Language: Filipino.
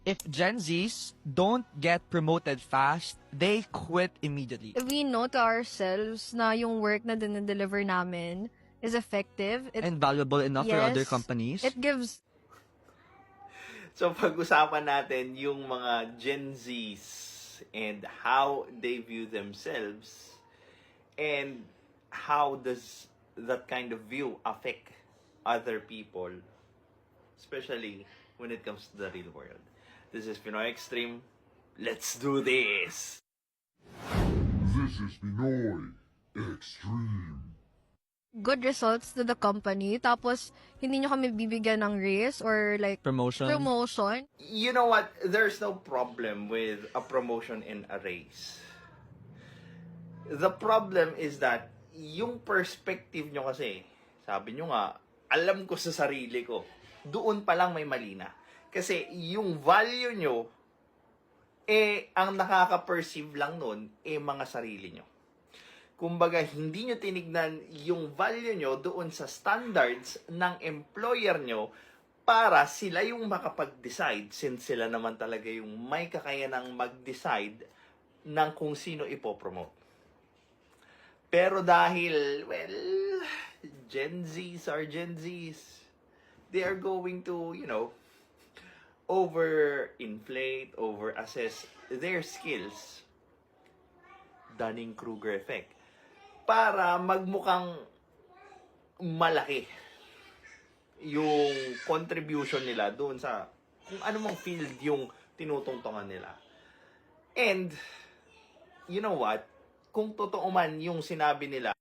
If Gen Zs don't get promoted fast, they quit immediately. We know to ourselves na yung work na dinideliver namin is effective. And valuable enough for other companies. It gives So, pag-usapan natin yung mga Gen Zs and how they view themselves and how does that kind of view affect other people, especially when it comes to the real world. This is Pinoy Extreme. Let's do this! This is Pinoy Extreme. good results to the company, tapos hindi nyo kami bibigyan ng raise or like Promotion. You know what? There's no problem with a promotion and a raise. The problem is that yung perspective nyo kasi, sabi nyo nga, alam ko sa sarili ko, doon pa lang may mali na. Kasi yung value nyo, ang nakaka-perceive lang nun, mga sarili nyo. Kumbaga, hindi nyo tinignan yung value nyo doon sa standards ng employer nyo para sila yung makapag-decide since sila naman talaga yung may kakayanang mag-decide ng kung sino ipopromote. Pero dahil, well, Gen Zs are Gen Zs. They are going to, over-inflate, over-assess their skills. Dunning-Kruger effect. Para magmukhang malaki yung contribution nila doon sa kung anumang field yung tinutungtungan nila. And, you know what? Kung totoo man yung sinabi nila,